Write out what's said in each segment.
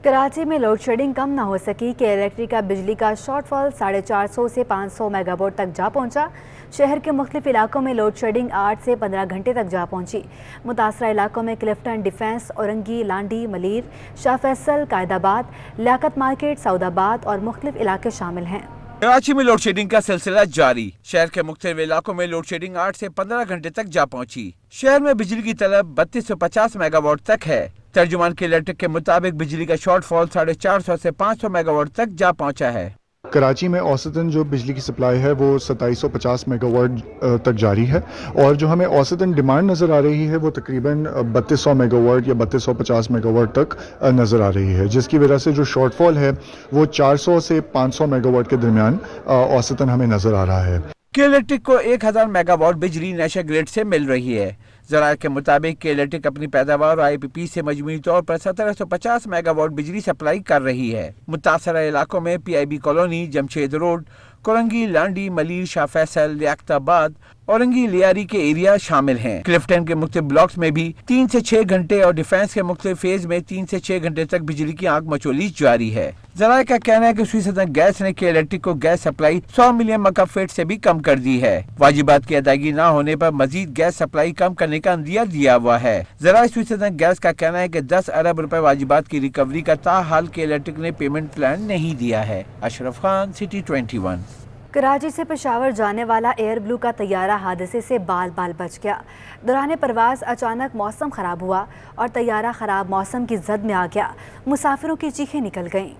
कराची में load shedding कम न हो सकी कि इलेक्ट्रिक का बिजली का शॉर्टफॉल 450 से 500 मेगावाट तक जा पहुंचा। शहर के मुख्तलिफ इलाकों में लोड शेडिंग 8 से 15 घंटे तक जा पहुंची। मुतासरा इलाकों में क्लिफ्टन डिफेंस, औरंगी, लांडी, मलीर, शाह फैसल, कायदाबाद, लियाकत मार्केट, सऊदाबाद और मुख्तलिफ इलाके शामिल हैं। कराची में लोड शेडिंग का सिलसिला जारी। शहर के मुख्तलिफ इलाकों में लोड शेडिंग 8 से 15 घंटे तक जा पहुंची। शहर में बिजली की तलब 3250 मेगावाट तक है। तर्जुमान के इलेक्ट्रिक के मुताबिक बिजली का शॉर्टफॉल 450 से 500 मेगावाट तक जा पहुंचा है। कराची में औसतन जो बिजली की सप्लाई है वो 2750 मेगावाट तक जारी है और जो हमें औसतन डिमांड नज़र आ रही है वो तकरीबन 3200 मेगावाट या 3250 मेगावाट तक नज़र आ रही है, जिसकी वजह से जो शॉर्टफॉल है वो 400 से 500 मेगावाट के दरमियान औसतन हमें नज़र आ रहा है। के इलेक्ट्रिक को 1000 मेगावाट बिजली नेशनल ग्रिड से मिल रही है। ज़राए के मुताबिक के इलेक्ट्रिक अपनी पैदावार और IPP से मजमूई तौर पर 1750 मेगावाट बिजली सप्लाई कर रही है। मुतासरा इलाकों में PIB colony, Jamshed road, Korangi, Landhi, Malir, Shah Faisal, Liaquatabad, Orangi, Lyari के एरिया शामिल हैं। क्लिफ्टन के मुख्तलिफ ब्लॉक्स में भी 3 से 6 घंटे और डिफेंस के मुख्तलिफ फेज में 3 से 6 घंटे तक बिजली की आग मचोली जारी है। ज़राए का कहना है कि सुई गैस ने के इलेक्ट्रिक को गैस सप्लाई 100 मिलियन मकफ फीट से भी कम कर दी है। वाजिबात की अदायगी न होने पर मजीद गैस सप्लाई कम करने का अंदिया दिया हुआ है। ज़राए सुई गैस का कहना है कि 10 अरब रुपए वाजिबात की रिकवरी का ताहाल के इलेक्ट्रिक ने पेमेंट प्लान नहीं दिया है। अशरफ खान, सिटी 21। कराची से पेशावर जाने वाला एयर ब्लू का तैयारा हादसे से बाल बाल बच गया। दौरान परवाज अचानक मौसम ख़राब हुआ और तैयारा ख़राब मौसम की जद में आ गया। मुसाफिरों की चीखें निकल गईं।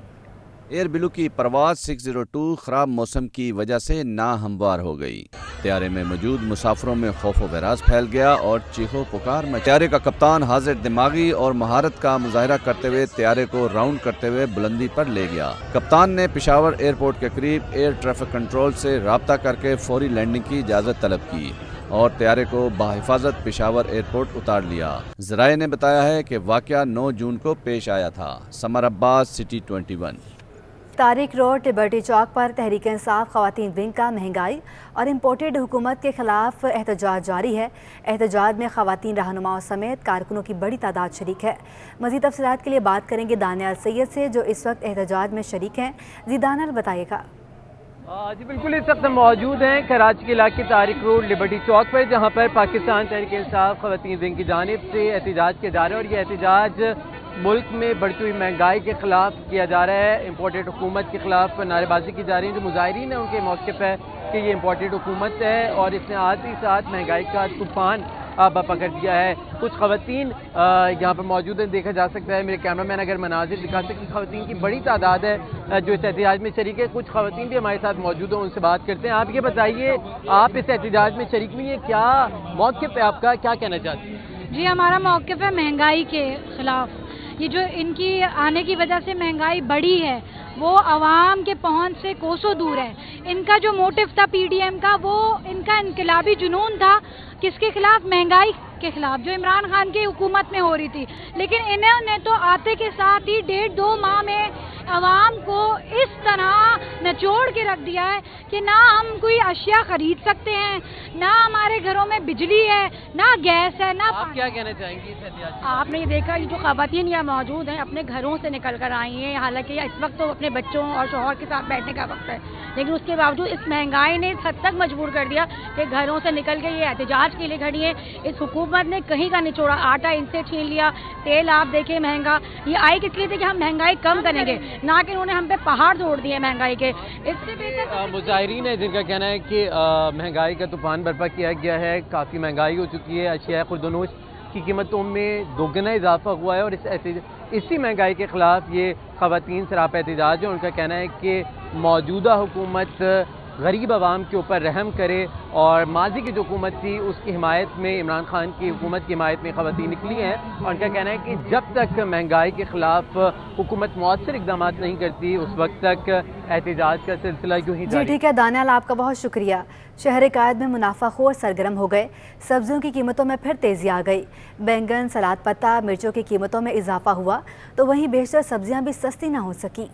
एयर ब्लू की परवाज 602 ख़राब मौसम की वजह से नाहमवार हो गई। तैयारे में मौजूद मुसाफिरों में खौफ व वराज फैल गया और चीखो पुकार में तैयारे का कप्तान हाजिर दिमागी और महारत का मुजाहरा करते हुए तैयारे को राउंड करते हुए बुलंदी पर ले गया। कप्तान ने पेशावर एयरपोर्ट के करीब एयर ट्रैफिक कंट्रोल से राब्ता करके फौरी लैंडिंग की इजाज़त तलब की और तैयारे को बाहिफाजत पेशावर एयरपोर्ट उतार लिया। ज़राए ने बताया है कि वाक़या 9 जून को पेश आया था। समर अब्बास, सिटी 21। तारिक रोड, लिबर्टी चौक पर तहरीक इंसाफ ख़वातीन विंग का महंगाई और इम्पोर्टेड हुकूमत के खिलाफ एहतजाज जारी है। एहतजाज में ख़वातीन रहनुमाओं समेत कारकुनों की बड़ी तादाद शरीक है। मज़ीद तफसीलात के लिए बात करेंगे दानियाल सैयद से, जो इस वक्त एहतजाज में शरीक हैं। जी दानियाल, बताइएगा। जी बिल्कुल, इस वक्त मौजूद हैं कराची के इलाके तारिक रोड, लिबर्टी चौक पर, जहाँ पर पाकिस्तान तहरीक इंसाफ ख़वातीन विंग की जानिब से एहतजाज किया जा रहा है और ये एहतजाज मुल्क में बढ़ती हुई महंगाई के खिलाफ किया जा रहा है। इम्पोर्टेड हुकूमत के खिलाफ नारेबाजी की जा रही है। जो मुजाहिरीन है उनके मौक़िफ़ है कि ये इम्पोर्टेड हुकूमत है और इसने आते ही साथ महंगाई का तूफ़ान पकड़ दिया है। कुछ ख़वातीन यहाँ पर मौजूद हैं, देखा जा सकता है। मेरे कैमरामैन अगर मनाजिर दिखा सकते, ख़वातीन की बड़ी तादाद है जो इस एहतजाज में शरीक है। कुछ ख़वातीन भी हमारे साथ मौजूद हैं, उनसे बात करते हैं। आप ये बताइए, आप इस एहतजाज में शरीक नहीं है, क्या मौक़िफ़ है आपका, क्या कहना चाहते हैं? जी, हमारा मौक़िफ़ है महंगाई के ख़िलाफ़। ये जो इनकी आने की वजह से महंगाई बढ़ी है वो आवाम के पहुंच से कोसों दूर है। इनका जो मोटिव था PDM का, वो इनका इनकलाबी जुनून था। किसके खिलाफ? महंगाई के खिलाफ, जो इमरान खान की हुकूमत में हो रही थी। लेकिन इन्होंने तो आते के साथ ही 1.5-2 माह में आवाम को इस तरह निचोड़ के रख दिया है कि ना हम कोई अशिया खरीद सकते हैं, ना हमारे घरों में बिजली है, ना गैस है, ना। आप क्या कहना चाहेंगी इस एहतजाज? आपने ये देखा, ये जो ख़वातीन यहाँ मौजूद हैं अपने घरों से निकल कर आई हैं। हालांकि इस वक्त तो अपने बच्चों और शौहर के साथ बैठने का वक्त है, लेकिन उसके बावजूद इस महंगाई ने इस हद तक मजबूर कर दिया कि घरों से निकल के ये एहतजाज के लिए खड़ी है। इस हुकूमत ने कहीं का निचोड़ा, आटा इनसे छीन लिया, तेल आप देखें महंगा। ये आई किस लिए थे कि हम महंगाई कम करेंगे, ना कि उन्होंने हम पे पहाड़ तोड़ दिए महंगाई के। इससे बेहतर मुजाहिरीन है जिनका कहना है कि महंगाई का तूफान बर्पा किया गया है। काफ़ी महंगाई हो चुकी है, अशिया खुर्दनोश की कीमतों में दोगुना इजाफा हुआ है और इसी महंगाई के खिलाफ ये ख़वातीन सरापा एहतजाज है। उनका कहना है कि मौजूदा हुकूमत गरीब आवाम के ऊपर रहम करे और माजी की जो हुकूमत थी उसकी हिमायत में, इमरान खान की हुकूमत की हिमायत में ख़वातीन निकली हैं। और उनका कहना है कि जब तक महंगाई के खिलाफ हुकूमत मौसर इक़दाम नहीं करती उस वक्त तक एहतजाज का सिलसिला यूँ ही जी ठीक है दानियाल, आपका बहुत शुक्रिया। शहर कायद में मुनाफाखोर सरगर्म हो गए। सब्जियों की कीमतों में फिर तेज़ी आ गई। बैंगन, सलाद पत्ता, मिर्चों की कीमतों में इजाफा हुआ तो वहीं बेशतर सब्जियां भी सस्ती ना हो सकी।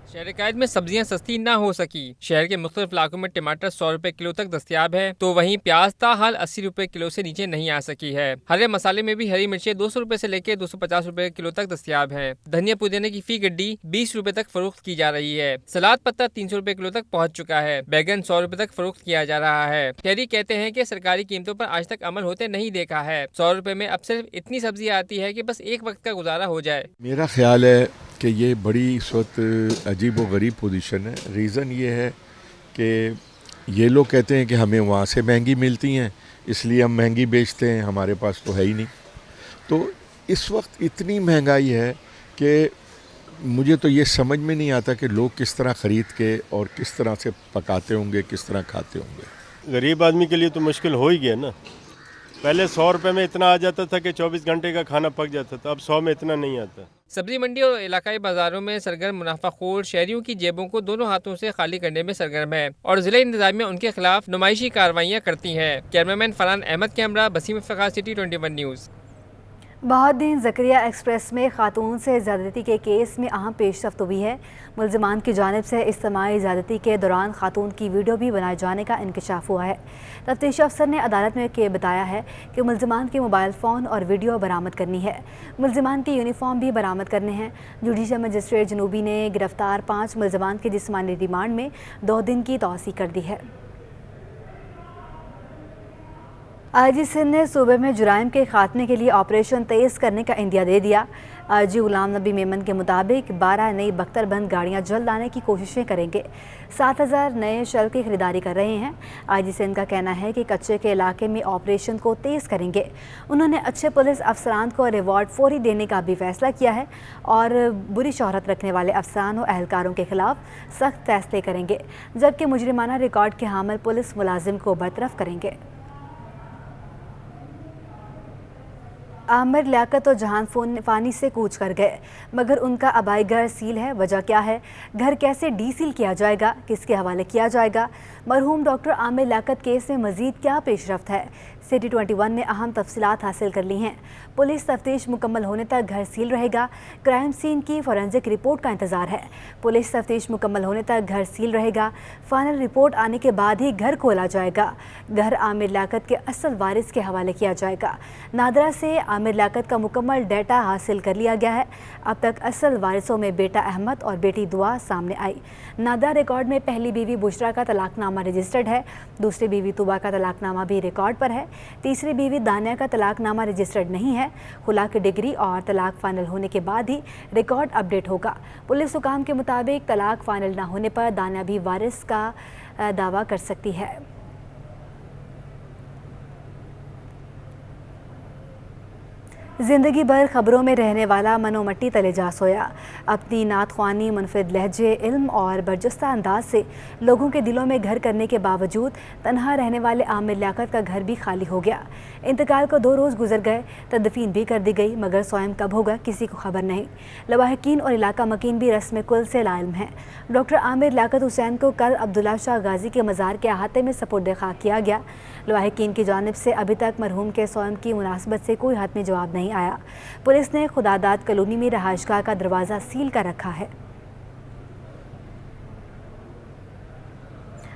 शहर कायद में सब्जियां सस्ती ना हो सकी। शहर के मुख्तलिफ इलाकों में टमाटर 100 रुपए किलो तक दस्तियाब है, तो वहीं प्याज ताहाल 80 रुपए किलो से नीचे नहीं आ सकी है। हरे मसाले में भी हरी मिर्चें 200 रुपए से लेकर 250 रुपए किलो तक दस्तियाब है। धनिया पुदीने की फी गड्डी 20 रुपए तक फरोख्त की जा रही है। सलाद पत्ता 300 रुपए किलो तक पहुँच चुका है। बैगन 100 रुपए तक फरोख्त किया जा रहा है। शहरी कहते हैं कि सरकारी कीमतों पर आज तक अमल होते नहीं देखा है। 100 रुपए में अब सिर्फ इतनी सब्जी आती है कि बस एक वक्त का गुजारा हो जाए। मेरा ख्याल है कि ये बड़ी इस वक्त अजीब व गरीब पोजीशन है। रीज़न ये है कि ये लोग कहते हैं कि हमें वहाँ से महंगी मिलती हैं इसलिए हम महंगी बेचते हैं, हमारे पास तो है ही नहीं। तो इस वक्त इतनी महंगाई है कि मुझे तो ये समझ में नहीं आता कि लोग किस तरह ख़रीद के और किस तरह से पकाते होंगे, किस तरह खाते होंगे। गरीब आदमी के लिए तो मुश्किल हो ही गया ना। पहले 100 रुपए में इतना आ जाता था कि 24 घंटे का खाना पक जाता था, अब 100 में इतना नहीं आता। सब्जी मंडी और इलाकाई बाजारों में सरगर्म मुनाफाखोर शहरियों की जेबों को दोनों हाथों से खाली करने में सरगर्म है और जिला इंतजामिया उनके खिलाफ नुमाइशी कार्रवाइयाँ करती हैं। Cameraman Farhan Ahmed camera Baseem Iftikhar city 21 news. Bahauddin Zakariya express में खातून से ज़्यादती के केस में अहम पेशरफ्त हुई है। मुल्ज़िमान की जानिब से इज्तिमाई ज़्यादती के दौरान खातून की वीडियो भी बनाए जाने का इंकशाफ हुआ है। तफ्तीश अफसर ने अदालत में के बताया है कि मुल्ज़िमान के मोबाइल फ़ोन और वीडियो बरामद करनी है। मुल्ज़िमान की यूनिफॉर्म भी बरामद करने हैं। जुडिशल मजिस्ट्रेट जनूबी ने गिरफ्तार 5 मुल्ज़िमान की जिस्मानी रिमांड में 2 दिन की तौसी कर दी है। आईजी सिंध ने सूबे में जुराइम के खात्मे के लिए ऑपरेशन तेज़ करने का इंदिया दे दिया। आईजी गुलाम नबी मेमन के मुताबिक 12 नई बख्तरबंद गाड़ियां जल्द लाने की कोशिशें करेंगे। 7000 नए शल की खरीदारी कर रहे हैं। आईजी सिंध का कहना है कि कच्चे के इलाके में ऑपरेशन को तेज़ करेंगे। उन्होंने अच्छे पुलिस अफसरान को रिवॉर्ड फौरी देने का भी फैसला किया है और बुरी शोहरत रखने वाले अफसरान और एहलकारों के खिलाफ सख्त फैसले करेंगे, जबकि मुजरिमाना रिकॉर्ड के हामिल पुलिस मुलाजिम को बरतरफ करेंगे। आमिर लियाकत और जहान फ़ानी से कूच कर गए, मगर उनका आबाई घर सील है। वजह क्या है? घर कैसे डीसील किया जाएगा? किसके हवाले किया जाएगा? मरहूम डॉक्टर आमिर लियाकत केस में मज़ीद क्या पेशरफ्त है? सिटी 21 ने अहम तफसीलात हासिल कर ली हैं। पुलिस तफ्तीश मुकम्मल होने तक घर सील रहेगा। क्राइम सीन की फॉरेंसिक रिपोर्ट का इंतज़ार है। पुलिस तफ्तीश मुकम्मल होने तक घर सील रहेगा। फाइनल रिपोर्ट आने के बाद ही घर खोला जाएगा। घर आमिर लियाकत के असल वारिस के हवाले किया जाएगा। नादरा से आमिर लियाकत का मुकम्मल डेटा हासिल कर लिया गया है। अब तक असल वारिसों में बेटा अहमद और बेटी दुआ सामने आई। नादरा रिकॉर्ड में पहली बीवी बुशरा का तलाकनामा रजिस्टर्ड है। दूसरी बीवी तुबा का तलाकनामा भी रिकॉर्ड पर है। तीसरी बीवी दानिया का तलाकनामा रजिस्टर्ड नहीं है। खुला की डिग्री और तलाक फाइनल होने के बाद ही रिकॉर्ड अपडेट होगा। पुलिस हुकाम के मुताबिक तलाक फाइनल न होने पर दानिया भी वारिस का दावा कर सकती है। ज़िंदगी भर ख़बरों में रहने वाला मनोमट्टी तले जा सोया। अपनी नातख्वानी, मुनफिद लहजे, इल्म और बरजस्ता अंदाज से लोगों के दिलों में घर करने के बावजूद तन्हा रहने वाले आमिर लियाकत का घर भी खाली हो गया। इंतकाल को 2 रोज़ गुजर गए, तदफीन भी कर दी गई, मगर सोयम कब होगा किसी को खबर नहीं। लवाहिकीन और इलाका मकीन भी रस्म कुल से लाइल्म हैं। डॉक्टर आमिर लियाकत हुसैन को कल अब्दुल्ला शाह गाजी के मज़ार के अहाते में सपुर्द खाक किया गया। लवाहिकीन की जानिब से अभी तक मरहूम के सोयम की मुनासबत से कोई हतमी जवाब नहीं आया। पुलिस ने खुदादाद कॉलोनी में रहायशगाह का दरवाज़ा सील कर रखा है।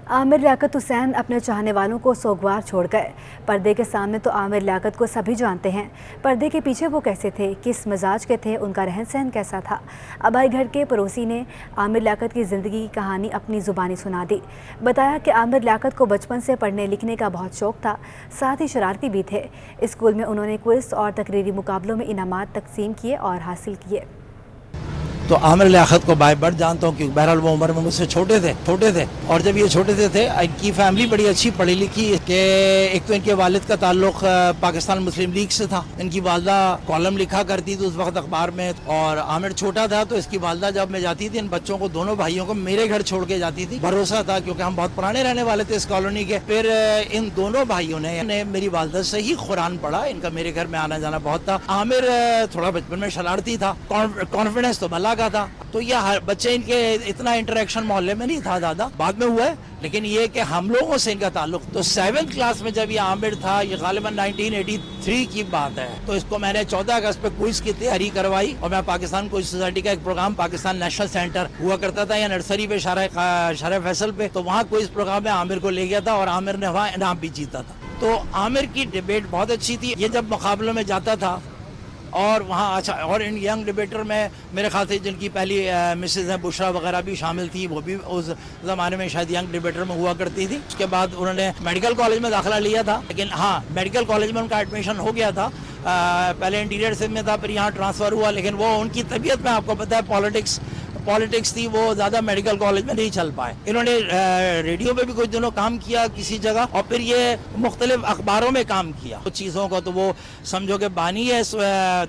आमिर लियाकत हुसैन अपने चाहने वालों को सोगवार छोड़ गए। पर्दे के सामने तो आमिर लियाकत को सभी जानते हैं, पर्दे के पीछे वो कैसे थे, किस मिजाज के थे, उनका रहन सहन कैसा था। आबाई घर के पड़ोसी ने आमिर लियाकत की ज़िंदगी की कहानी अपनी ज़ुबानी सुना दी। बताया कि आमिर लियाकत को बचपन से पढ़ने लिखने का बहुत शौक़ था, साथ ही शरारती भी थे। स्कूल में उन्होंने क्विज़ और तकरीरी मुकाबलों में इनामात तकसीम किए और हासिल किए। तो आमिर लियाकत को बाय बर्थ जानता हूँ, क्योंकि बहरहाल वो उम्र में मुझसे छोटे थे और जब ये छोटे थे इनकी फैमिली बड़ी अच्छी पढ़ी लिखी कि एक तो इनके वालिद का ताल्लुक पाकिस्तान मुस्लिम लीग से था। इनकी वालदा कॉलम लिखा करती थी उस वक्त अखबार में, और आमिर छोटा था तो इसकी वालदा जब मैं जाती थी इन बच्चों को, दोनों भाइयों को मेरे घर छोड़ के जाती थी। भरोसा था क्योंकि हम बहुत पुराने रहने वाले थे इस कॉलोनी के। फिर इन दोनों भाइयों ने मेरी वालदा से ही कुरान पढ़ा। इनका मेरे घर में आना जाना बहुत था। आमिर थोड़ा बचपन में शरारती था, कॉन्फिडेंस तो भला का था, तो ये हर बच्चे इनके इतना इंटरेक्शन मोहल्ले में नहीं था ज़्यादा, बाद में हुआ है, लेकिन ये कि हम लोगों से इनका ताल्लुक, तो 7th क्लास में जब ये आमिर था, ये गालिबन 1983 की बात है, तो इसको मैंने 14 अगस्त पे क्विज की तैयारी करवाई, और मैं पाकिस्तान क्विज सोसाइटी का एक प्रोग्राम पाकिस्तान नेशनल सेंटर हुआ करता था या नर्सरी पे शारा फैसल पे, तो वहाँ क्विज प्रोग्राम में आमिर को ले गया था और आमिर ने वहाँ इनाम भी जीता था। तो आमिर की डिबेट बहुत अच्छी थी। ये जब मुकाबलों में जाता था और वहाँ अच्छा, और इन यंग डिबेटर में मेरे ख्याल से जिनकी पहली मिसेज हैं बुशरा वगैरह भी शामिल थी, वो भी उस ज़माने में शायद यंग डिबेटर में हुआ करती थी। उसके बाद उन्होंने मेडिकल कॉलेज में दाखिला लिया था, लेकिन हाँ मेडिकल कॉलेज में उनका एडमिशन हो गया था। पहले इंटीरियर से में था, फिर यहाँ ट्रांसफ़र हुआ, लेकिन वो उनकी तबीयत में आपको पता है पॉलिटिक्स थी, वो ज़्यादा मेडिकल कॉलेज में नहीं चल पाए। इन्होंने रेडियो पे भी कुछ दिनों काम किया किसी जगह, और फिर ये मुख्तलिफ अखबारों में काम किया कुछ चीज़ों को, तो वो समझो कि बानी है।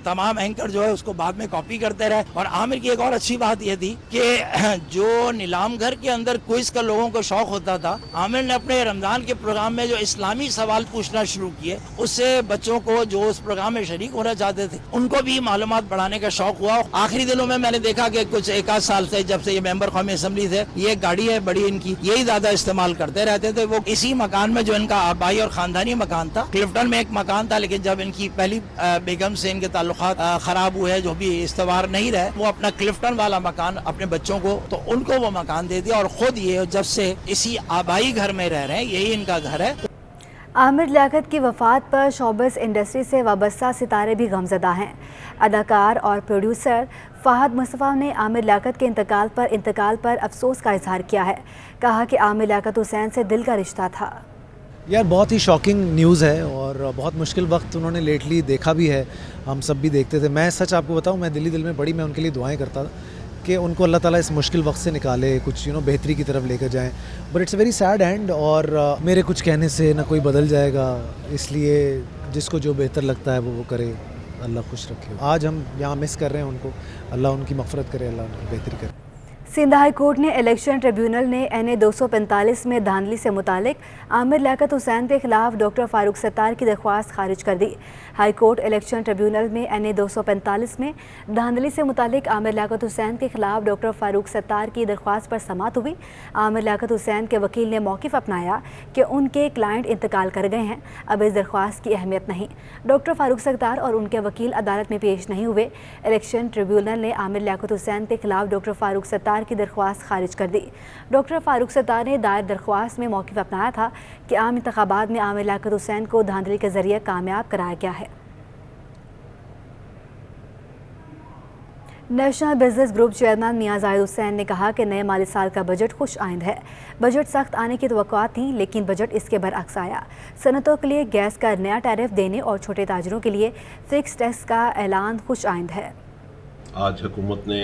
तमाम एंकर जो है उसको बाद में कॉपी करते रहे। और आमिर की एक और अच्छी बात ये थी कि जो नीलाम घर के अंदर क्विज का लोगों को शौक होता था, आमिर ने अपने रमज़ान के प्रोग्राम में जो इस्लामी सवाल पूछना शुरू किए, उससे बच्चों को जो उस प्रोग्राम में शरीक होना चाहते थे उनको भी मालूमात बढ़ाने का शौक हुआ। आखिरी दिनों में मैंने देखा कि कुछ एक साल से जब से ये मेंबर कौमी असेंबली थे, ये गाड़ी है बड़ी इनकी, यही ज्यादा इस्तेमाल करते रहते थे। वो इसी मकान में जो इनका आबाई और खानदानी मकान था, क्लिफ्टन में एक मकान था, लेकिन जब इनकी पहली बेगम से इनके ताल्लुकात खराब हुए, जो भी इस्तवार नहीं रहे, वो अपना क्लिफ्टन वाला मकान अपने बच्चों को, तो उनको वो मकान दे दिया, और खुद ये जब से इसी आबाई घर में रह रहे हैं, यही इनका घर है। आमिर लियाकत की वफ़ात पर शोबिस इंडस्ट्री से वाबस्ता सितारे भी गमज़दा हैं। अदाकार और प्रोड्यूसर फ़हद मुस्तफ़ा ने आमिर लियाकत के इंतकाल पर अफसोस का इजहार किया है। कहा कि आमिर लियाकत हुसैन से दिल का रिश्ता था। यार बहुत ही शॉकिंग न्यूज़ है, और बहुत मुश्किल वक्त उन्होंने लेटली देखा भी है, हम सब भी देखते थे। मैं सच आपको बताऊं, मैं दिल में बड़ी मैं उनके लिए दुआएं करता था कि उनको अल्लाह ताला इस मुश्किल वक्त से निकाले, कुछ बेहतरी की तरफ लेकर जाएं। But it's a very sad and, और मेरे कुछ कहने से ना कोई बदल जाएगा, इसलिए जिसको जो बेहतर लगता है वो करे, अल्लाह खुश रखे। आज हम यहाँ मिस कर रहे हैं उनको, अल्लाह उनकी मग़फ़िरत करे, अल्लाह उनकी बेहतरी करे। सिंध हाई कोर्ट ने इलेक्शन ट्रिब्यूनल ने NA 245 में धांधली से मुतालिक आमिर लियाकत हुसैन के खिलाफ डॉक्टर फारूक सत्तार की दरख्वास्त खारिज कर दी। हाई कोर्ट इलेक्शन ट्रिब्यूनल में NA 245 में धांधली से मुतालिक आमिर लियाकत हुसैन के खिलाफ डॉक्टर फारूक सत्तार की दरख्वास्त पर समाअत हुई। आमिर लियाकत हुसैन के वकील ने मौक़िफ़ अपनाया कि उनके क्लाइंट इंतकाल कर गए हैं, अब इस दरख्वास्त की अहमियत नहीं। डॉक्टर फारूक सत्तार और उनके वकील अदालत में पेश नहीं हुए। इलेक्शन ट्रिब्यूनल ने आमिर लियाकत हुसैन के खिलाफ डॉक्टर फारूक सत्तार की दरख्वास्त खारिज कर दी। डॉक्टर फारूक सत्तार ने दायर दरख्वास्त में मौक़िफ़ अपनाया था कि आम इंतखाबात में आमिर लियाकत हुसैन को धांधली के ज़रिए कामयाब कराया गया है। नेशनल बिजनेस ग्रुप चेयरमैन मियां जाहिद हुसैन ने कहा कि नए माली साल का बजट खुश आइंद है। बजट सख्त आने की तवक्कुआत थी, लेकिन बजट इसके बरअक्स आया। सनतों के लिए गैस का नया टैरिफ देने और छोटे ताजरों के लिए फिक्स टैक्स का ऐलान खुश आइंद है। आज हुकूमत ने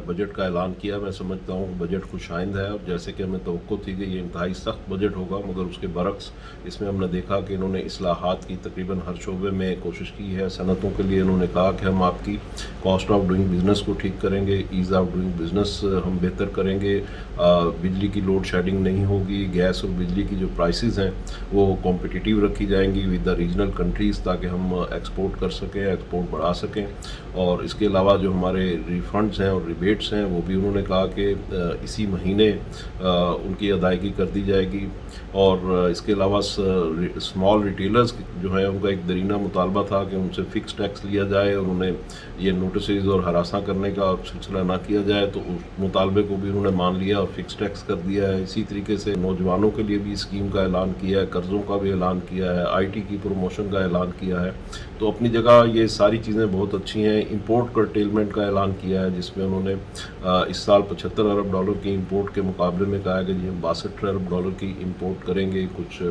बजट का ऐलान किया। मैं समझता हूँ बजट खुशाइंद है, और जैसे कि हमें तवक्को थी कि ये इंतहाई सख्त बजट होगा, मगर उसके बरक्स इसमें हमने देखा कि इन्होंने इस्लाहात की तकरीबन हर शोबे में कोशिश की है। सनतों के लिए इन्होंने कहा कि हम आपकी कॉस्ट ऑफ डूइंग बिज़नेस को ठीक करेंगे, ईज़ ऑफ डूइंग बिज़नेस हम बेहतर करेंगे, बिजली की लोड शेडिंग नहीं होगी, गैस और बिजली की जो प्राइसेस हैं वो कॉम्पिटिटिव रखी जाएंगी विद द रीजनल कंट्रीज़, ताकि हम एक्सपोर्ट कर सकें, एक्सपोर्ट बढ़ा सकें। और इसके अलावा जो हमारे रिफंड्स हैं और रिबेट्स हैं वो भी उन्होंने कहा कि इसी महीने उनकी अदायगी कर दी जाएगी। और इसके अलावा स्मॉल रिटेलर्स जो हैं उनका एक दरीना मुतालबा था कि उनसे फ़िक्स टैक्स लिया जाए और उन्हें ये नोटिस और हरासा करने का सिलसिला ना किया जाए, तो उस मुतालबे को भी उन्होंने मान लिया और फ़िक्स टैक्स कर दिया है। इसी तरीके से नौजवानों के लिए भी स्कीम का ऐलान किया है, कर्ज़ों का भी ऐलान किया है, IT की प्रमोशन का ऐलान किया है। तो अपनी जगह ये सारी चीज़ें बहुत अच्छी हैं। इंपोर्ट कर्टेलमेंट का ऐलान किया है, जिसमें उन्होंने इस साल $75 अरब की इंपोर्ट के मुकाबले में कहा है कि हम $62 अरब की इंपोर्ट करेंगे। कुछ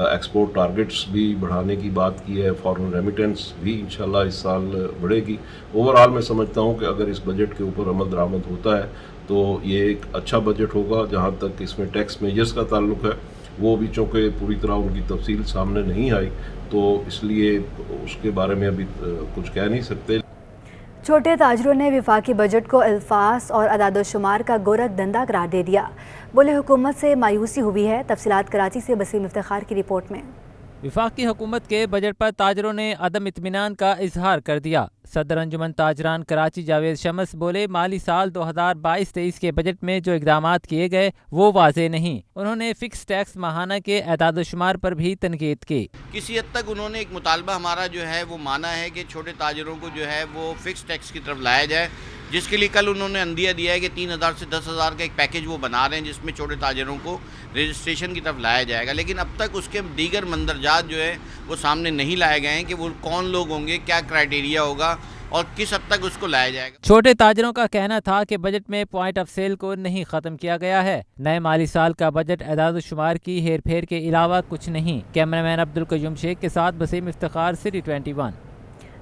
एक्सपोर्ट टारगेट्स भी बढ़ाने की बात की है। फॉरेन रेमिटेंस भी इंशाल्लाह इस साल बढ़ेगी। ओवरऑल मैं समझता हूँ कि अगर इस बजट के ऊपर अमल दरामद होता है तो ये एक अच्छा बजट होगा। जहाँ तक इसमें टैक्स मेजर्स का ताल्लुक है, वो भी चूँकि पूरी तरह उनकी तफसील सामने नहीं आई, तो इसलिए उसके बारे में अभी कुछ कह नहीं सकते। छोटे ताजरों ने वफाकी बजट को अल्फाज और अदादोशुमार का गोरख धंधा करार दे दिया। बोले हुकूमत से मायूसी हुई है। तफसीलात कराची से बसीम इफ्तिखार की रिपोर्ट में। वफाकी हुकूमत के बजट पर ताजरों ने अदम इत्मीनान का इजहार कर दिया। सदर अंजुमन ताजरान कराची जावेद शमस बोले, माली साल 2022-23 के बजट में जो इकदाम किए गए वो वाजे नहीं। उन्होंने फिक्स टैक्स माहाना के एदाद-ओ-शुमार पर भी तनकीद की। किसी हद तक उन्होंने एक मुतालबा हमारा जो है वो माना है कि छोटे ताजरों को जो है वो फिक्स टैक्स की तरफ लाया जाए, जिसके लिए कल उन्होंने अंदिया दिया है कि 3,000 से 10,000 का एक पैकेज वो बना रहे हैं जिसमें छोटे ताजरों को रजिस्ट्रेशन की तरफ लाया जाएगा। लेकिन अब तक उसके दीगर मंदरजात जो है वो सामने नहीं लाए गए हैं कि वो कौन लोग होंगे, क्या क्राइटेरिया होगा और किस हद तक उसको लाया जाएगा। छोटे ताजरों का कहना था कि बजट में पॉइंट ऑफ सेल को नहीं ख़त्म किया गया है। नए माली साल का बजट एदाद शुमार की हेर फेर के अलावा कुछ नहीं। कैमरामैन अब्दुल कयूम शेख के साथ वसीम इफ्तिखार, सिटी 21।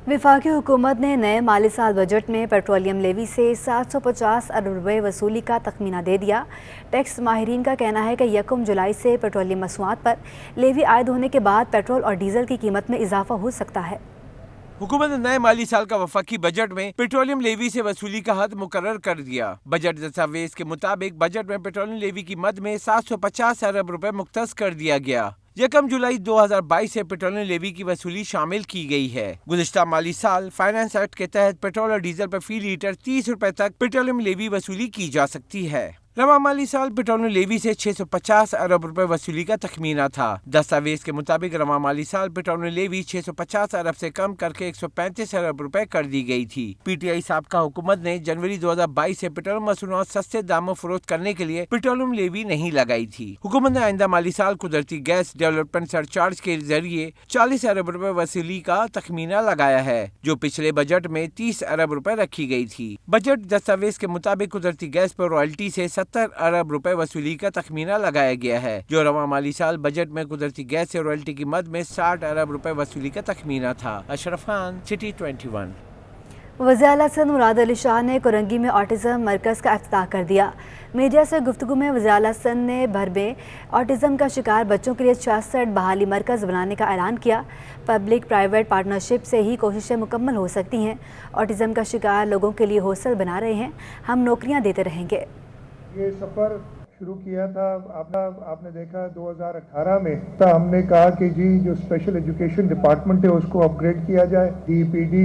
वफाकी हुकूमत ने नए माली साल बजट में पेट्रोलियम लेवी से 750 अरब रुपये वसूली का तखमीना दे दिया। टैक्स माहिरीन का कहना है कि 1 जुलाई से पेट्रोलियम मसनूआत पर लेवी आयद होने के बाद पेट्रोल और डीजल की कीमत में इजाफा हो सकता है। हुकूमत ने नए माली साल का वफाकी बजट में पेट्रोलियम लेवी से वसूली का हद मुकर्रर कर दिया। बजट दस्तावेज के मुताबिक बजट में पेट्रोलियम लेवी की मद में 750 अरब रुपए मुख्तस कर दिया गया। 1 जुलाई 2022 से पेट्रोलियम लेवी की वसूली शामिल की गई है। गुज़िश्ता माली साल फाइनेंस एक्ट के तहत पेट्रोल और डीजल पर फी लीटर 30 रुपए तक पेट्रोलियम लेवी वसूली की जा सकती है। रवा माली साल पेट्रोलियम लेवी से 650 अरब रुपए वसूली का तखमीना था। दस्तावेज के मुताबिक रवा माली साल पेट्रोलियम लेवी 650 अरब से कम करके 135 अरब रुपए कर दी गई थी। पीटीआई साबका हुकूमत ने जनवरी 2022 से पेट्रोलियम मसनूआत सस्ते दामों फरोख्त करने के लिए पेट्रोलियम लेवी नहीं लगाई थी। हुकूमत ने आइंदा माली साल कुदरती गैस डेवलपमेंट सरचार्ज के जरिए 40 अरब रुपए वसूली का तखमीना लगाया है, जो पिछले बजट में 30 अरब रुपए रखी गई थी। बजट दस्तावेज के मुताबिक कुदरती गैस पर रॉयल्टी से 70 अरब रुपए वसूली का तखमीना लगाया गया है, जो रवा माली साल बजट में कुदरती गैस से रॉयल्टी की मद में 60 अरब रुपए वसूली का तखमीना था। अशरफ खान, सिटी 21। वज़ीर आला सिंध मुराद अली शाह ने कोरंगी में ऑटिज़म मरकज़ का इफ्तिताह कर दिया। मीडिया से गुफ्तगू में वज़ीर आला सिंध ने भर में ऑटिज़म का शिकार बच्चों के लिए 66 बहाली मरकज़ बनाने का ऐलान किया। पब्लिक प्राइवेट पार्टनरशिप से ही कोशिशें मुकम्मल हो सकती हैं। ऑटिज़म का शिकार लोगों के लिए हौसल बना रहे हैं, हम नौकरियाँ देते रहेंगे। ये सफ़र शुरू किया था आपने देखा 2018 में, तो हमने कहा कि जी जो स्पेशल एजुकेशन डिपार्टमेंट है उसको अपग्रेड किया जाए। DPD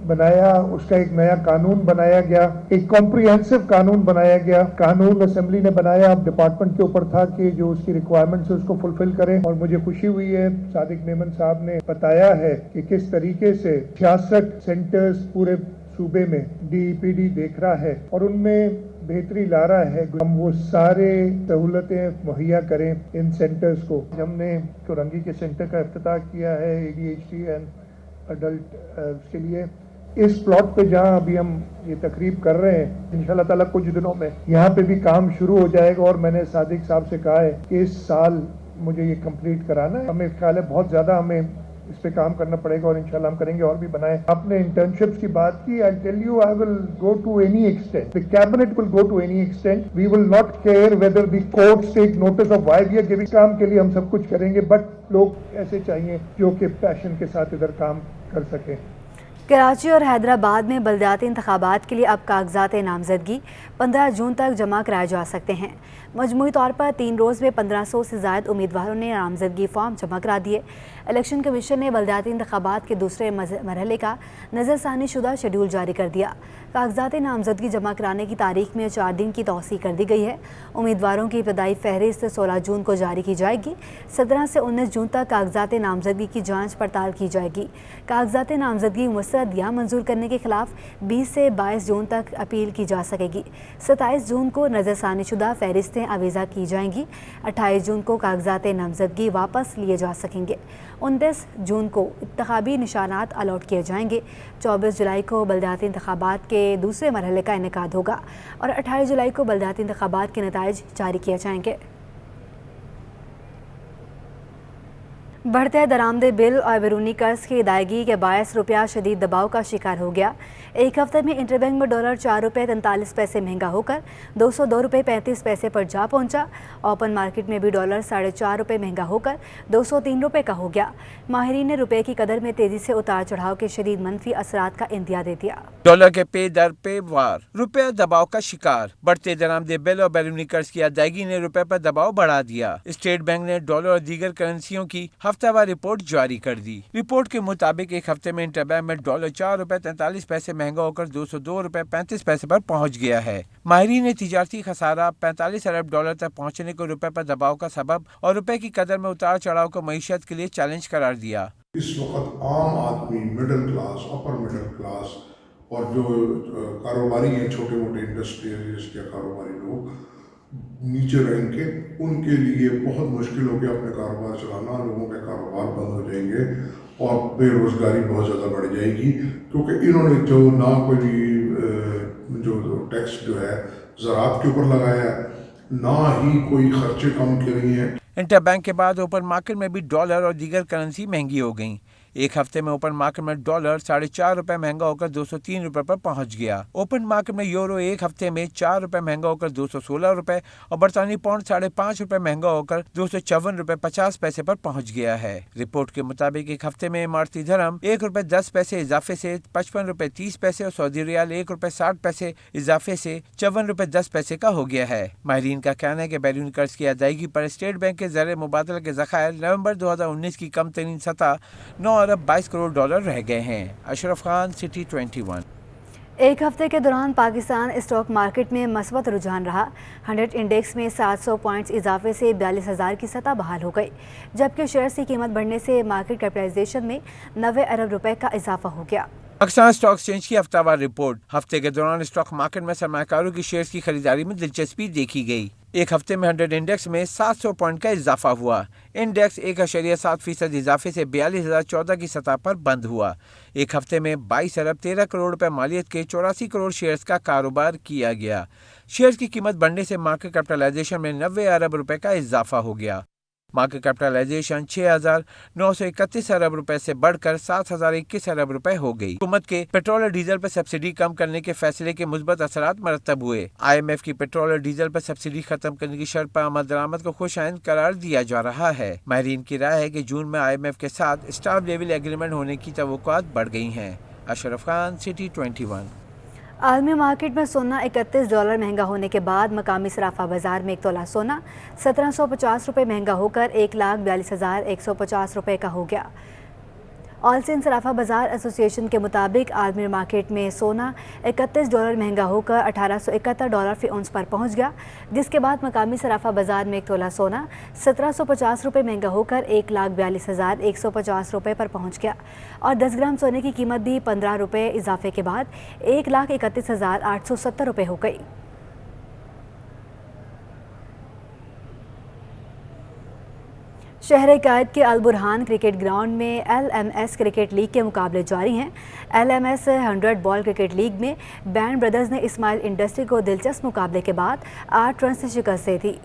बनाया, उसका एक नया कानून बनाया गया, एक कॉम्प्रिहेंसिव कानून बनाया गया। कानून असेंबली ने बनाया, अब डिपार्टमेंट के ऊपर था कि जो उसकी रिक्वायरमेंट्स है उसको फुलफिल करें। और मुझे खुशी हुई है, सादिक मेमन साहब ने बताया है कि किस तरीके से 66 सेंटर्स पूरे सूबे में DPD देख रहा है और उनमें बेहतरी ला रहा है। हम वो सारे सहूलतें मुहैया करें इन सेंटर्स को। हमने कोरंगी के सेंटर का इफ्तिताह किया है ADHD एंड अडल्ट के लिए। इस प्लॉट पे जहाँ अभी हम ये तकरीब कर रहे हैं, इंशाल्लाह ताला कुछ दिनों में यहाँ पे भी काम शुरू हो जाएगा। और मैंने सादिक साहब से कहा है कि इस साल मुझे ये कंप्लीट कराना है। हमें ख्याल है बहुत ज़्यादा हमें इस पे काम करना पड़ेगा और इंशाल्लाह हम करेंगे और भी बनाए। आपने इंटर्नशिप्स की बात की, I tell you I will go to any extent, the cabinet will go to any extent, we will not care whether the courts take notice of why we are giving. काम के लिए हम सब कुछ करेंगे, बट लोग ऐसे चाहिए जो कि पैशन के साथ इधर काम कर सकें। कराची और हैदराबाद में बलदियाती इंतखाबात के लिए अब कागजात नामजदगी 15 जून तक जमा कराए जा सकते हैं। मजमूई तौर पर 3 रोज़ में 1500 से ज़ायद उम्मीदवारों ने नामजदगी फॉर्म जमा करा दिए। इलेक्शन कमीशन ने बलदियाती इंतखाबात के दूसरे मरहले का नज़रसानी शुदा शेड्यूल जारी कर दिया। कागजात नामजदगी जमा कराने की तारीख में 4 दिन की तौसीह कर दी गई है। उम्मीदवारों की इब्तदाई फहरिस्त 16 जून को जारी की जाएगी। 17 से 19 जून तक कागजात नामजदगी की जाँच पड़ताल की जाएगी। कागजात नामजदगी मुस्तरद या मंजूर करने के खिलाफ 20 से 22 जून तक अपील की जा सकेगी। 27 जून को नज़रसानी शुदा फहरिस्तें आवेज़ा की जाएंगी। 28 जून को कागजात नामजदगी वापस लिए जा सकेंगे। 29 जून को इंतखाबी निशानात अलॉट किए जाएंगे। 24 जुलाई को बलदियाती इंतखाबात के दूसरे मरहले का इनेकाद होगा और 28 जुलाई को बलदियाती इंतखाबात के नताइज जारी किए जाएंगे। बढ़ते दरामदे बिल और बैरूनी कर्ज की अदायगी के बायस रुपया शदीद दबाव का शिकार हो गया। एक हफ्ते में इंटरबैंक में डॉलर 4 रुपये 43 पैसे महंगा होकर 202 रुपये 35 पैसे पर जा पहुंचा। ओपन मार्केट में भी डॉलर 4.5 रुपये महंगा होकर 203 रुपये का हो गया। माहिरीन ने रुपये की कदर में तेजी से उतार चढ़ाव के शदीद मनफी असरात का इंदिया दे दिया। डॉलर के पे दर पे वार रुपया दबाव का शिकार। बढ़ते दरामदे बिल और बैरूनी कर्ज की अदायगी ने रुपये पर दबाव बढ़ा दिया। स्टेट बैंक ने डॉलर और दीगर करेंसियों की हफ्ता वार रिपोर्ट जारी कर दी। रिपोर्ट के मुताबिक एक हफ्ते में इंटरबैंक में डॉलर 4 रुपए 43 पैसे महंगा होकर 202 रुपए 35 पैसे पर पहुंच गया है। माहिरीन ने तिजारती खसारा 45 अरब डॉलर तक पहुंचने को रुपए पर दबाव का सबब और रुपए की कदर में उतार चढ़ाव को मईशत के लिए चैलेंज करार दिया। इस वक्त आम आदमी, middle class, upper middle class और जो कारोबारी हैं, छोटे मोटे इंडस्ट्रियलिस्ट या कारोबारी लोग नीचे रैंक के, उनके लिए बहुत मुश्किल हो गया अपने कारोबार चलाना। लोगों के कारोबार बंद हो जाएंगे और बेरोज़गारी बहुत ज़्यादा बढ़ जाएगी, क्योंकि इन्होंने जो ना कोई जो टैक्स जो है ज़राअत के ऊपर लगाया है, ना ही कोई खर्चे कम किए हैं। इंटरबैंक के बाद ओपन मार्केट में भी डॉलर और दीगर करेंसी महंगी हो गई। एक हफ्ते में ओपन मार्केट में डॉलर 4.5 रुपए महंगा होकर 203 रुपए पर पहुंच गया। ओपन मार्केट में यूरो एक हफ्ते में 4 रुपए महंगा होकर 216 रुपए और बरतानी पाउंड 5.5 रुपए महंगा होकर 254 रुपए 50 पैसे पर पहुंच गया है। रिपोर्ट के मुताबिक एक हफ्ते में इमारती धर्म 1 रुपए 10 पैसे इजाफे से 55 रुपए 30 पैसे और सऊदी रियाल 1 रुपए 60 पैसे इजाफे से 54 रुपए 10 पैसे का हो गया है। माहिरीन का कहना है कि बैरून कर्ज की अदायगी पर स्टेट बैंक के ज़रिए मुबादला के ज़खायर नवंबर 2019 की कम तरीन सतह 9 अरब 22 करोड़ डॉलर रह गए हैं। अशरफ खान, सिटी 21। एक हफ्ते के दौरान पाकिस्तान स्टॉक मार्केट में मस्बत रुझान रहा। 100 इंडेक्स में 700 पॉइंट्स इजाफे से 42,000 की सतह बहाल हो गई, जबकि शेयर्स की कीमत बढ़ने से मार्केट कैपिटलाइजेशन में 90 अरब रुपए का इजाफा हो गया। पाकिस्तान स्टॉक एक्सचेंज की हफ्तावार रिपोर्ट। हफ्ते के दौरान स्टॉक मार्केट में सरमायाकारों की शेयर्स की खरीदारी में दिलचस्पी देखी गई। एक हफ्ते में 100 इंडेक्स में 700 पॉइंट का इजाफा हुआ। इंडेक्स 1.7% इजाफे से 42,014 की सतह पर बंद हुआ। एक हफ्ते में 22 अरब 13 करोड़ रुपए मालियत के 84 करोड़ शेयर्स का कारोबार किया गया। शेयर्स की कीमत बढ़ने से मार्केट कैपिटलाइजेशन में 90 अरब रुपए का इजाफा हो गया। मार्केट कैपिटलाइजेशन 6,931 अरब रुपए से बढ़कर 7,021 अरब रुपए हो गई। हुकूमत के पेट्रोल और डीजल पर सब्सिडी कम करने के फैसले के मुस्बत असरात मरतब हुए। IMF की पेट्रोल और डीजल पर सब्सिडी खत्म करने की शर्त पर आमद दरामद को खुशाइंद करार दिया जा रहा है। माहिरीन की राय है कि जून में IMF के साथ स्टाफ लेवल एग्रीमेंट होने की तवक्कुआत बढ़ गई हैं। अशरफ खान, सिटी 21। आलमी मार्केट में सोना 31 डॉलर महंगा होने के बाद मकामी सराफा बाजार में 1 तोला सोना 1750 रुपये महंगा होकर 1,42,150 रुपये का हो गया। ऑल सिंध सराफा बाजार एसोसिएशन के मुताबिक आलमी मार्केट में सोना 31 डॉलर महंगा होकर 1871 डॉलर फी औंस पर पहुंच गया, जिसके बाद मकामी सराफा बाजार में 1 तोला सोना 1750 रुपये महंगा होकर 1,42,150 रुपये पर पहुंच गया और 10 ग्राम सोने की कीमत भी 15 रुपये इजाफे के बाद 1,31,870 रुपये हो गई। शहर कायद के अल बुरहान क्रिकेट ग्राउंड में LMS क्रिकेट लीग के मुकाबले जारी हैं। LMS 100 बॉल क्रिकेट लीग में बैंड ब्रदर्स ने इस्माइल इंडस्ट्री को दिलचस्प मुकाबले के बाद 8 रन से शिकस्त दी थी।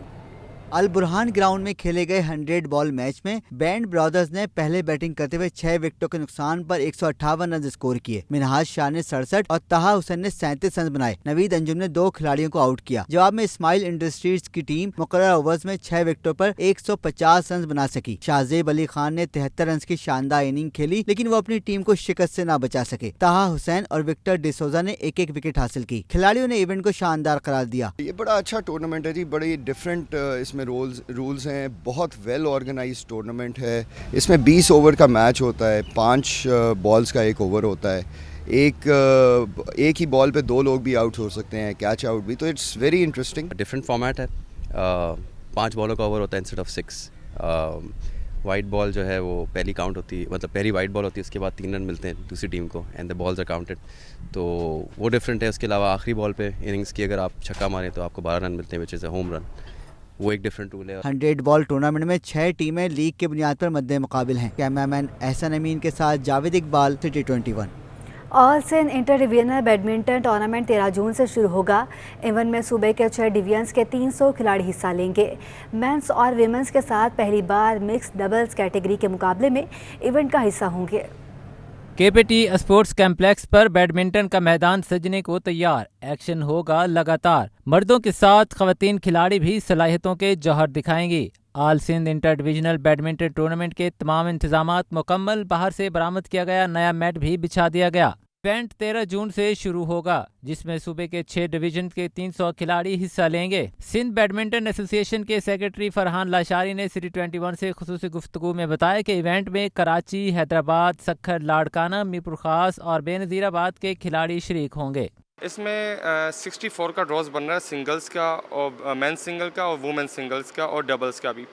अल बुरहान ग्राउंड में खेले गए 100 बॉल मैच में बैंड ब्रदर्स ने पहले बैटिंग करते हुए 6 विकेटों के नुकसान पर 158 रन स्कोर किए। मिनहाज शाह ने 67 और ताहा हुसैन ने 37 रन बनाए। नवीद अंजुम ने 2 खिलाड़ियों को आउट किया। जवाब में इस्माइल इंडस्ट्रीज की टीम मुकर्रर ओवर्स में 6 विकेटों पर 150 रन बना सकी। शाहजेब अली खान ने 73 रन की शानदार इनिंग खेली, लेकिन वो अपनी टीम को शिकस्त से न बचा सके। ताहा हुसैन और विक्टर डिसोजा ने एक एक विकेट हासिल की। खिलाड़ियों ने इवेंट को शानदार करार दिया। ये बड़ा अच्छा टूर्नामेंट है जी, बड़ी डिफरेंट इसमें रूल्स हैं, बहुत वेल ऑर्गेनाइज टूर्नामेंट है। इसमें 20 ओवर का मैच होता है, 5 बॉल्स का 1 ओवर होता है। एक ही बॉल पे 2 लोग भी आउट हो सकते हैं, कैच आउट भी, तो it's very interesting. Different format है, 5 बॉलों का ओवर होता है इंस्टेड ऑफ 6। वाइट बॉल जो है वो पहली काउंट होती है, मतलब पहली वाइट बॉल होती है, उसके बाद 3 रन मिलते हैं दूसरी टीम को and the balls are counted, तो वो डिफरेंट है। उसके अलावा आखिरी बॉल पे इनिंग्स की अगर आप छक्का मारें तो आपको 12 रन मिलते हैं, which is a home run. वो एक डिफरेंट टूल है। 100 बॉल टूर्नामेंट में 6 टीमें लीग के बुनियाद पर मद्दे मुकाबिल हैं। कैमरामैन एहसन अमीन के साथ Javed Iqbal, city 21। All Sindh inter divisional badminton tournament 13 जून से शुरू होगा। इवेंट में सूबे के 6 डिवीजन्स के 300 खिलाड़ी हिस्सा लेंगे। मेंस और विमेंस के साथ पहली बार मिक्स डबल्स कैटेगरी के मुकाबले में इवेंट का हिस्सा होंगे। KPT स्पोर्ट्स कॉम्प्लेक्स पर बैडमिंटन का मैदान सजने को तैयार। एक्शन होगा लगातार। मर्दों के साथ खवातीन खिलाड़ी भी सलाहियतों के जौहर दिखाएंगे। All Sindh inter divisional badminton tournament के तमाम इंतजामात मुकम्मल। बाहर से बरामद किया गया नया मैट भी बिछा दिया गया। इवेंट 13 जून से शुरू होगा, जिसमें सूबे के 6 डिवीजन के 300 खिलाड़ी हिस्सा लेंगे। सिंध बैडमिंटन एसोसिएशन के सेक्रेटरी फरहान लाशारी ने सिटी 21 से खुसूसी गुफ्तगू में बताया कि इवेंट में कराची, हैदराबाद, सक्खर, लाड़काना, मीरपुर खास और बेनज़ीराबाद के खिलाड़ी शरीक होंगे। इसमें 64 का ड्रॉज बन रहा है, सिंगल्स का और मेंस सिंगल का और वुमेन सिंगल्स का और डबल्स का भी।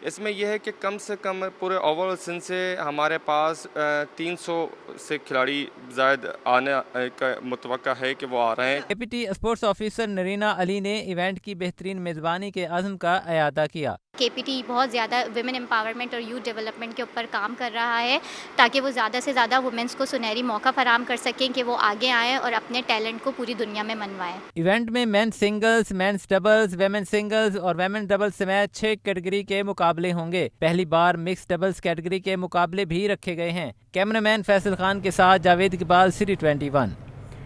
इसमें यह है कि कम से कम पूरे ओवरऑल सिंध से हमारे पास 300 से खिलाड़ी ज़ायद आने का मुतवक्का है कि वो आ रहे हैं। डेप्यूटी स्पोर्ट्स ऑफिसर नरीना अली ने इवेंट की बेहतरीन मेज़बानी के अज़्म का अयादा किया। KPT बहुत ज़्यादा वुमेन एम्पावरमेंट और यूथ डेवलपमेंट के ऊपर काम कर रहा है ताकि वो ज़्यादा से ज़्यादा वुमेंस को सुनहरी मौका फराहम कर सकें कि वो आगे आएँ और अपने टैलेंट को पूरी दुनिया में मनवाएं। इवेंट में men's singles, men's doubles, women singles और वेमेन डबल्स समेत 6 कैटेगरी के मुकाबले होंगे। पहली बार मिक्स डबल्स कैटेगरी के मुकाबले भी रखे गए हैं। कैमरामैन फैसल खान के साथ जावेद इकबाल, सिटी 21।